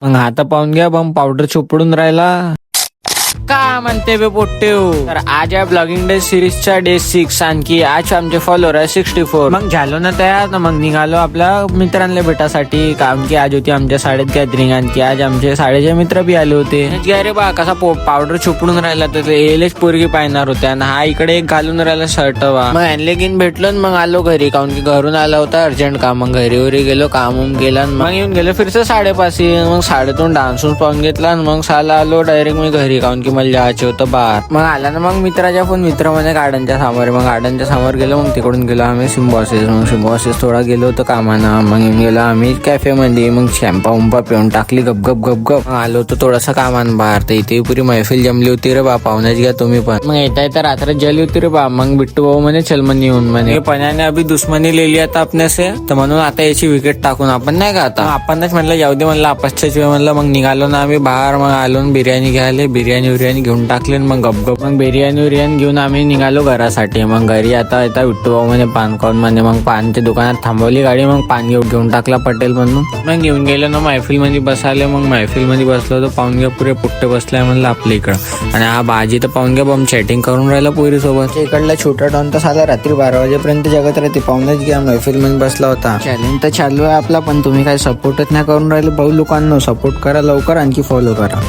मग आता पाहून घ्या बम पावडर चोपडून राहिला का म्हणते बे पोट्टेव. तर आज या ब्लॉगिंग डे सिरीजच्या डे 6 आणखी आज आमचे फॉलोअर आहे 64. मग झालो ना तयार ना मग निघालो आपल्या मित्रांना भेटासाठी कारण की आज होती आमच्या शाळेत गॅदरिंग आणखी आज आमचे शाळेचे मित्र बी आले होते. अरे बा कसा पावडर चुपडून राहिला तर येलेच पोरगी पाहणार होत्या आणि हा इकडे एक घालून राहिला शर्ट वा. मग आणले गिन भेटलो मग आलो घरी कारण की घरून आला होता अर्जंट काम. मग घरी वरी गेलो काम केला मग येऊन गेलो फिरचं 5:30 मग 7:30 डान्स पाहून घेतला मग साला आलो डायरेक्ट मी घरी कारण की मला जायचं होतं बाहेर. मग आला ना मग मित्राच्या फोन मित्र म्हणे गार्डनच्या समोर. मग गार्डनच्या समोर गेलो मग तिकडून गेलो आम्ही सिम्बॉसिस. मग सिम्बॉसिस थोडा गेलो होतो कामानं. मग येऊन गेलो आम्ही कॅफे मध्ये. मग शॅम्पा उंपा पिऊन टाकली गप गप गप गप. आलो होतो थोडासा कामान बाहेर तर इथे पुरी मैफिल जमली होती रे बा. पाहुण्याच घ्या तुम्ही पण. मग येता येता रात्र जली होती रे बा. मग बिट्टू भाऊ म्हणे चल म्हणे येऊन म्हणे पण्याने अभि दुश्मनी लिहिली आता आपल्यासे तर म्हणून आता याची विकेट टाकून आपण नाही का आता आपणच म्हणलं जाऊ दे म्हणलं आपसच्याच वेळ म्हणलं. मग निघालो ना आम्ही बाहेर. मग आलो बिर्याणी घ्यायला बिर्याणी घेऊन टाकले मग गप गप. मग बिर्याणी घेऊन आम्ही निघालो घरासाठी. मग घरी आता येता विट्टू भाऊ म्हणे पान खाऊन म्हणे. मग पानच्या दुकानात थांबवली गाडी. मग पान घेऊन टाकला पटेल म्हणून. मग घेऊन गेलो ना मैफिल मध्ये बसाले. मग मैफिल मध्ये बसलो तर पाहून घ्या पुरे पुट्टे बसलाय म्हणलं आपल्या इकडं. आणि हा बाजी तर पाहून घ्या बम चॅटिंग करून राहिला पोरी सोबत. इकडला छोटा डॉन तर साला रात्री 12 वाजेपर्यंत जगत राहते. पाहूनच घ्या मैफिल मध्ये बसला होता. चॅलेंज तर चालू आहे आपला पण तुम्ही काय सपोर्टच नाही करून राहिले भाऊ लोकांना. सपोर्ट करा लवकर आणखी फॉलो करा.